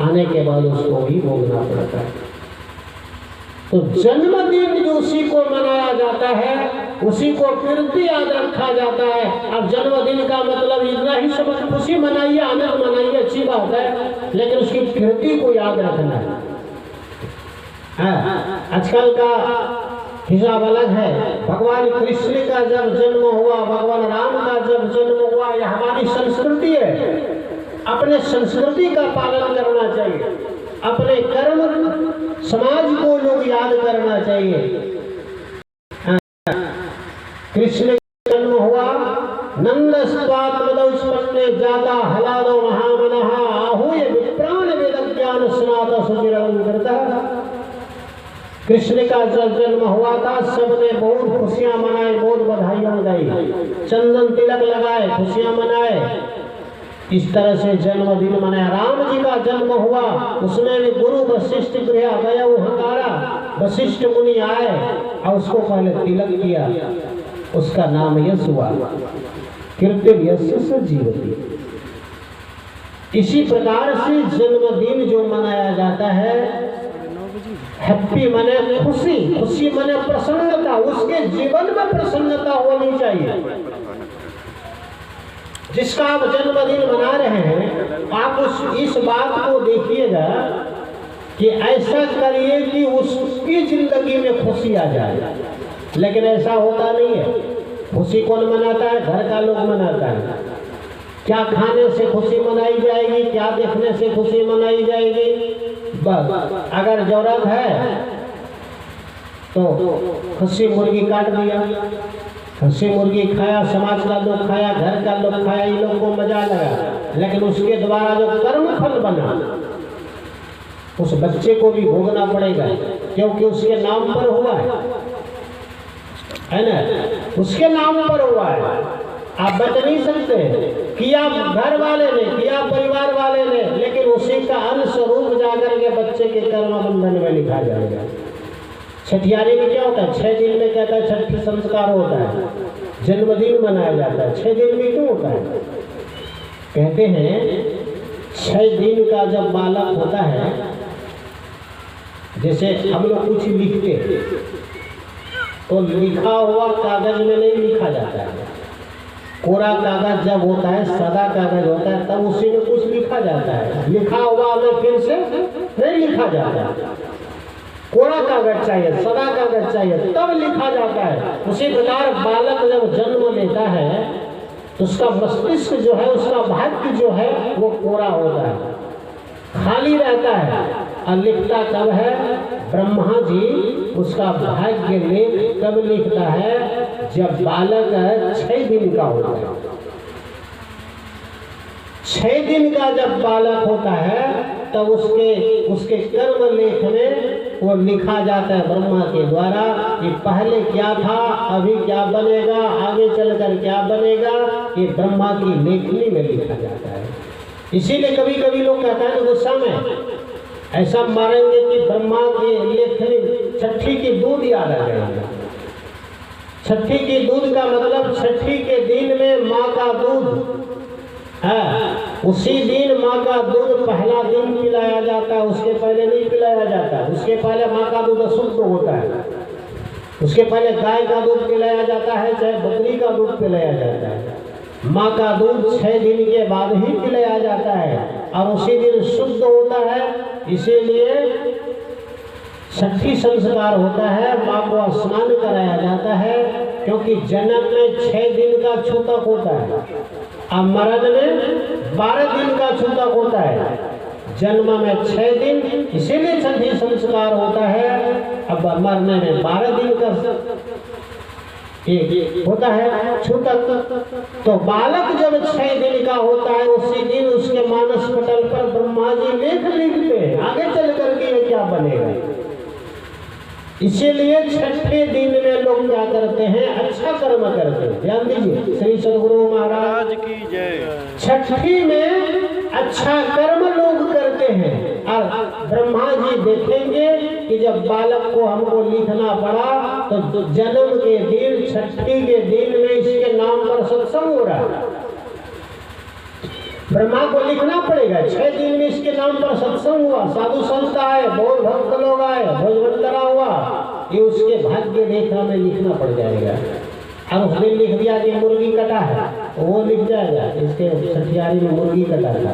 आने के बाद उसको भी भोगना पड़ता है। तो जन्मदिन जो उसी को मनाया जाता है, उसी को कीर्ति याद रखा जाता है। अब जन्मदिन का मतलब इतना ही समझ, खुशी मनाइए, आनंद मनाइए, अच्छी बात है, लेकिन उसकी कीर्ति को याद रखना है। आजकल का हिसाब अलग है। भगवान कृष्ण का जब जन्म हुआ, भगवान राम का जब जन्म हुआ, यह हमारी संस्कृति है। अपने संस्कृति का पालन करना चाहिए, अपने कर्म समाज को लोग याद करना चाहिए। कृष्ण का जन्म हुआ, नंद स्वात्मदौष्पन्ने जाता हलादो महामनः आहूय विप्राण वेदज्ञान स्नात सुचिरलंकृतः। कृष्ण का जब जन्म हुआ था, सबने बहुत खुशियां मनाई, बहुत बधाइयां गाई, चंदन तिलक लगाए, खुशियां मनाए। इस तरह से जन्मदिन मनाया। राम जी का जन्म हुआ, उसमें भी गुरु वशिष्ठ गृह गया वो हकारा, वशिष्ठ मुनि आए और उसको पहले तिलक किया, उसका नाम यश हुआ। कीर्ति यश से जीवती। इसी प्रकार से जन्मदिन जो मनाया जाता है, हैप्पी माने खुशी, खुशी माने प्रसन्नता, उसके जीवन में प्रसन्नता होनी चाहिए। जिसका आप जन्मदिन मना रहे हैं, आप इस बात को देखिएगा कि ऐसा करिए कि उसकी जिंदगी में खुशी आ जाए। लेकिन ऐसा होता नहीं है। खुशी कौन मनाता है? घर का लोग मनाता है। क्या खाने से खुशी मनाई जाएगी, क्या देखने से खुशी मनाई जाएगी? बस अगर जरूरत है तो खस्सी मुर्गी काट दिया, खस्सी मुर्गी खाया, समाज का लोग खाया, घर का लोग खाया, इन लोगों को मजा लगा। लेकिन उसके द्वारा जो कर्म फल बना, उस बच्चे को भी भोगना पड़ेगा, क्योंकि उसके नाम पर हुआ है ना, उसके नाम पर हुआ है। आप बच नहीं सकते। किया घर वाले ने, किया परिवार वाले ने, लेकिन उसी का अंश स्वरूप जाकर के बच्चे के कर्म बंधन में लिखा जाएगा। छठियारी में क्या होता है? 6 दिन में कहता है छठ संस्कार होता है, जन्मदिन मनाया जाता है। 6 दिन में क्यों होता है? कहते हैं 6 दिन का जब बालक होता है, जैसे हम लोग कुछ लिखते तो लिखा हुआ कागज में नहीं लिखा जाता है। कोरा कागज जब होता है, सादा कागज होता है, तब उसी में कुछ लिखा जाता है। लिखा हुआ में फिर से नहीं लिखा जाता है। कोरा कागज चाहिए, सादा कागज चाहिए, तब लिखा जाता है। उसी प्रकार बालक जब जन्म लेता है तो उसका मस्तिष्क जो है, उसका भाग्य जो है वो कोरा होता है, खाली रहता है। और लिखता कब है? ब्रह्मा जी उसका भाग्य लेख कब लिखता है? जब बालक 6 दिन का होता है। 6 दिन का जब बालक होता है तब उसके कर्म लेख में वो लिखा जाता है ब्रह्मा के द्वारा कि पहले क्या था, अभी क्या बनेगा, आगे चलकर क्या बनेगा। ये ब्रह्मा की लेखनी में लिखा जाता है। इसीलिए कभी कभी लोग कहते हैं गुस्सा में ऐसा मारेंगे कि ब्रह्मा की लेखनी छठी की दूध याद आ जाएगा। छठी की दूध का मतलब छठी के दिन में माँ का दूध है, उसी दिन माँ का दूध पहला दिन पिलाया जाता है, उसके पहले नहीं पिलाया जाता। उसके पहले माँ का दूध अशुद्ध होता है, उसके पहले गाय का दूध पिलाया जाता है, चाहे बकरी का दूध पिलाया जाता है। माँ का दूध 6 दिन के बाद ही पिलाया जाता है और उसी दिन शुद्ध होता है। इसीलिए छठी संस्कार होता है, माँ को स्नान कराया जाता है, क्योंकि जन्म में 6 दिन का छूतक होता है और मरण में 12 दिन का छूतक होता है। जन्म में 6 दिन, इसीलिए छठी संस्कार होता है। अब मरने में 12 दिन का होता है छूतक। तो बालक जब 6 दिन का होता है, उसी दिन उसके मानस पटल पर ब्रह्मा जी लेख लिखते हैं आगे चल करके ये क्या बनेगा। इसीलिए छठे दिन में लोग क्या करते हैं? अच्छा कर्म करते हैं। ध्यान दीजिए, श्री सदगुरु महाराज की जय। छठी में अच्छा कर्म लोग करते हैं और ब्रह्मा जी देखेंगे कि जब बालक को हमको लिखना पड़ा तो जन्म के दिन, छठी के दिन में इसके नाम पर सत्संग हो रहा है। ब्रह्मा को लिखना पड़ेगा, 6 दिन में इसके नाम पर सत्संग सत्संग हुआ, साधु संत आए, बहुत भक्त लोग आए, भोजवंतरा हुआ, ये उसके भाग्य रेखा में लिखना पड़ जाएगा। और उसने लिख दिया कि मुर्गी कटा है, वो लिख जाएगा। इसके छठियारी में मुर्गी कटा था,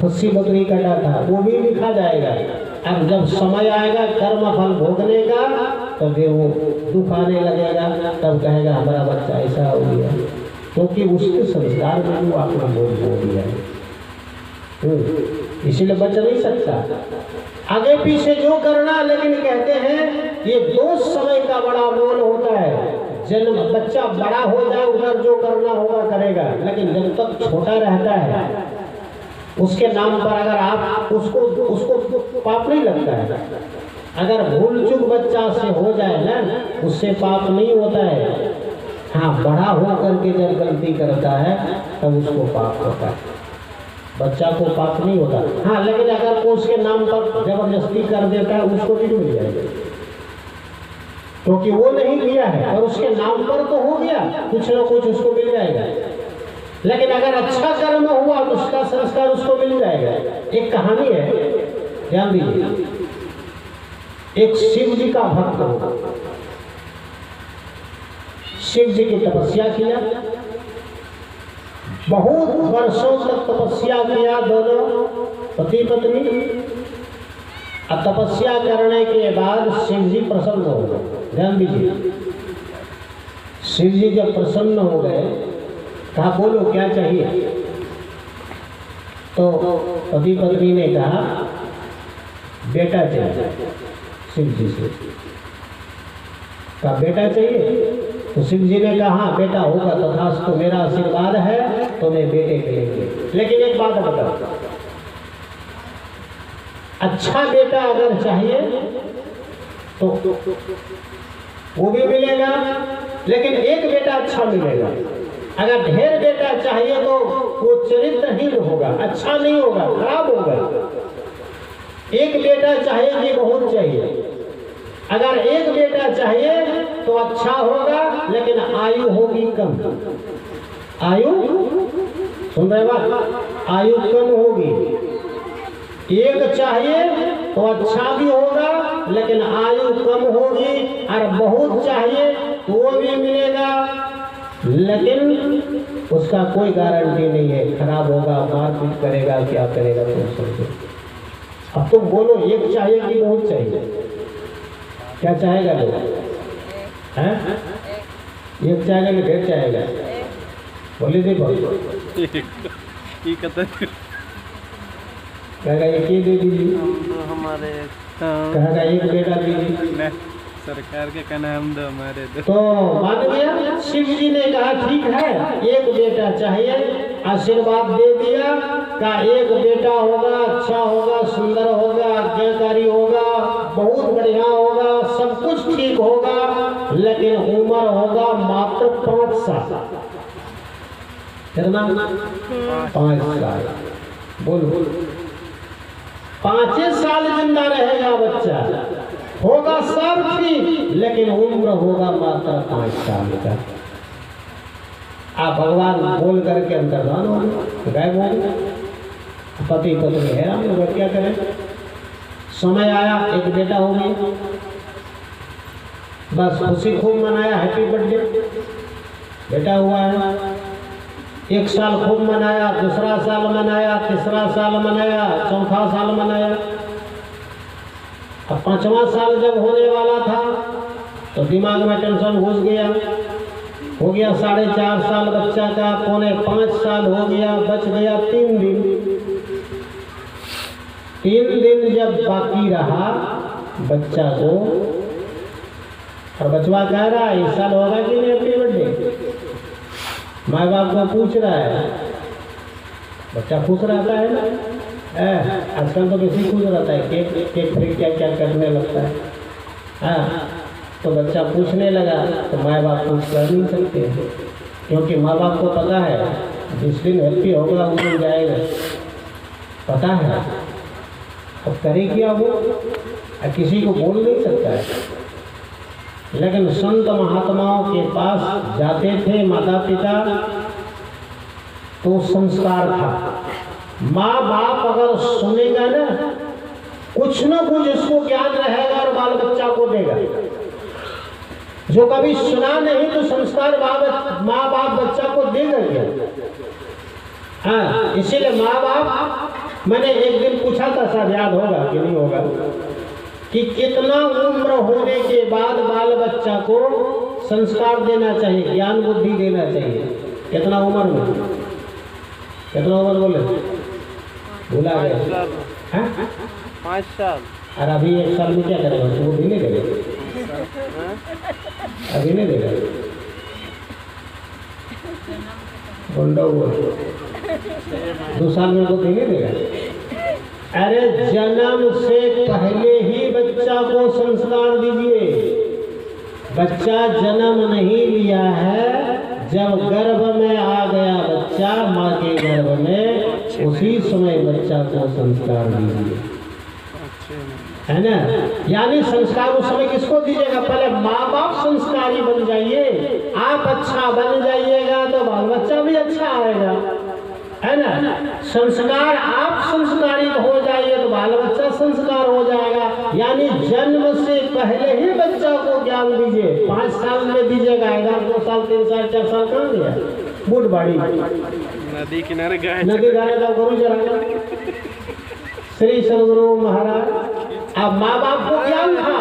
खस्सी बकरी कटा था, वो भी लिखा जाएगा। अब जब समय आएगा कर्म फल भोगने का, तो फिर वो दुख आने लगेगा, तब कहेगा हमारा बच्चा ऐसा हो गया, क्योंकि उसके संस्कार में वो आपने बोल दिया है, इसीलिए बच नहीं सकता। आगे पीछे जो करना, लेकिन कहते हैं ये 2 समय का बड़ा मोल होता है। जन्म बच्चा बड़ा हो जाए उधर जो करना होगा करेगा, लेकिन जब तक छोटा रहता है उसके नाम पर अगर आप उसको पाप नहीं लगता है। अगर भूल चूक बच्चा से हो जाए ना, उससे पाप नहीं होता है। हाँ, बड़ा हो करके जब गलती करता है तब उसको पाप होता है, बच्चा को पाप नहीं होता। हाँ, लेकिन अगर वो उसके नाम पर जबरदस्ती कर देता है उसको भी मिल जाएगा, क्योंकि वो नहीं किया है और उसके नाम पर तो हो गया, कुछ ना कुछ उसको मिल जाएगा। लेकिन अगर अच्छा कर्म हुआ तो उसका संस्कार उसको मिल जाएगा। एक कहानी है, ध्यान दीजिए। एक शिव जी का भक्त हो, शिव जी की तपस्या किया, बहुत वर्षों तक तपस्या किया दोनों पति पत्नी। अब तपस्या करने के बाद शिव जी प्रसन्न हो गए। ध्यान दीजिए, शिव जी जब प्रसन्न हो गए, कहा बोलो क्या चाहिए। तो पति पत्नी ने कहा बेटा चाहिए। शिव जी से कहा बेटा चाहिए, तो शिव जी ने कहा हाँ बेटा होगा, तथास्तु, तो मेरा आशीर्वाद है, तो मैं बेटे के लिए। लेकिन एक बात बताओ, अच्छा बेटा अगर चाहिए तो वो भी मिलेगा, लेकिन एक बेटा अच्छा मिलेगा। अगर ढेर बेटा चाहिए तो वो चरित्रहीन होगा, अच्छा नहीं होगा, खराब होगा। एक बेटा चाहिए कि बहुत चाहिए। अगर एक बेटा चाहिए तो अच्छा होगा, लेकिन आयु होगी कम। आयु सुन रहे बात, आयु कम होगी। एक चाहिए तो अच्छा भी होगा, लेकिन आयु कम होगी। और बहुत चाहिए तो वो भी मिलेगा, लेकिन उसका कोई गारंटी नहीं है, खराब होगा, मारपीट करेगा, क्या करेगा तुम सोचो। अब तुम बोलो एक चाहिए कि बहुत चाहिए, क्या चाहेगा लोग? हैं? एक चाहेगा कि ढेर चाहेगा? बोले दे कहेगा एक ही दे दीजिए, हमारे कहेगा एक बेटा दीजिए, सरकार के कहना हम दो हमारे दो। तो मान गया। शिव जी ने कहा ठीक है, एक बेटा चाहिए, आशीर्वाद दे दिया। का एक बेटा होगा, अच्छा होगा, सुंदर होगा, आज्ञाकारी होगा, बहुत बढ़िया होगा, सब कुछ ठीक होगा, लेकिन उम्र होगा मात्र 5 साल। कितना? 5 साल। बोलो 5 साल जिंदा रहेगा बच्चा, होगा सब ठीक, लेकिन उम्र होगा मात्र 5 साल का। आप भगवान बोल करके अंतर्धान हो गए, गायब हो गए। पति पत्नी है, हम लोग क्या करें। समय आया, एक बेटा हो गया, बस खुशी खूब मनाया, हैप्पी बर्थडे, बेटा हुआ है। 1 साल खूब मनाया, दूसरा साल मनाया, तीसरा साल मनाया, चौथा साल मनाया। अब 5वां साल जब होने वाला था तो दिमाग में टेंशन घुस गया। हो गया 4.5 साल बच्चा का, 4.5 साल हो गया, बच गया 3 दिन। 3 दिन जब बाकी रहा बच्चा को, और बचवा कह रहा है इस साल होगा कि नहीं हैप्पी बर्थडे, माँ बाप को पूछ रहा है। बच्चा खुश रहता है ना, आजकल तो किसी खुश रहता है, केक केक फिर क्या क्या करने लगता है। हाँ, तो बच्चा पूछने लगा, तो माँ बाप कुछ कर नहीं सकते, क्योंकि माँ बाप को पता है जिस दिन हैप्पी होगा उस दिन जाएगा, पता है। अब करे क्या वो, किसी को बोल नहीं सकता है। लेकिन संत महात्माओं के पास जाते थे माता पिता, तो संस्कार था, माँ बाप अगर सुनेगा ना, कुछ न कुछ इसको ज्ञान रहेगा और बाल बच्चा को देगा। जो कभी सुना नहीं तो संस्कार माँ बाप बच्चा को देगा क्या? हाँ, इसीलिए माँ बाप, मैंने एक दिन पूछा था, शायद याद होगा कि नहीं होगा, कि कितना उम्र होने के बाद बाल बच्चा को संस्कार देना चाहिए, ज्ञान बुद्धि देना चाहिए? कितना उम्र में? कितना उम्र बोले? भूला गया। 5 साल। और अभी 1 साल में क्या करेगा? वो भी नहीं देगा, अभी नहीं देगा। बोल 2 साल में वो भी नहीं देगा। अरे जन्म से पहले ही बच्चा को संस्कार दीजिए। बच्चा जन्म नहीं लिया है, जब गर्भ में आ गया बच्चा माँ के गर्भ में, उसी समय बच्चा को संस्कार दीजिए, है ना? यानी संस्कार उस समय किसको दीजिएगा? पहले माँ बाप संस्कारी बन जाइए। आप अच्छा बन जाइएगा तो बाल बच्चा भी अच्छा आएगा, है ना? संस्कार, आप संस्कारी हो जाइए तो बाल बच्चा संस्कार हो जाएगा। यानी जन्म से पहले ही बच्चा को ज्ञान दीजिए। 5 साल में दीजिएगा, 2 साल 3 साल 4 साल कहाँ दिया? बूढ़ बाड़ी नदी किनारे गए, नदी किनारे तो गुरु जरा श्री सदगुरु महाराज। अब माँ बाप को ज्ञान था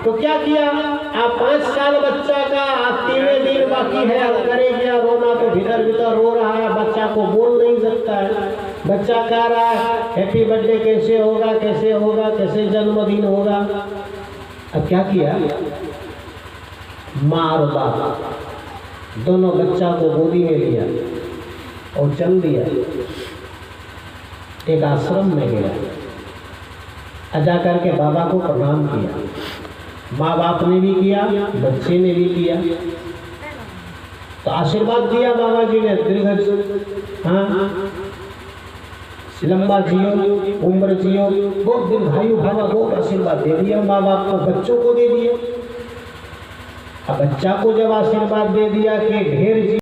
तो क्या किया? आप 5 साल बच्चा का 3वें दिन बाकी है, अब करे क्या? रोना तो भीतर भीतर रो रहा है, बच्चा को बोल नहीं सकता है। बच्चा कह रहा है हैप्पी बर्थडे कैसे होगा, कैसे होगा, कैसे जन्मदिन होगा। अब क्या किया? माँ और बाप दोनों बच्चा को गोदी में लिया और चल दिया, एक आश्रम में गया। जा करके बाबा को प्रणाम किया। माँ बाप ने भी किया, बच्चे ने भी किया, तो आशीर्वाद दिया बाबा जी ने, दीर्घ, हाँ, लंबा जियो, उम्र जियो, बहुत दीर्घायु भव, बहुत आशीर्वाद दे दिया माँ बाप को, बच्चों को दे दिया। अब बच्चा को जब आशीर्वाद दे दिया कि ढेर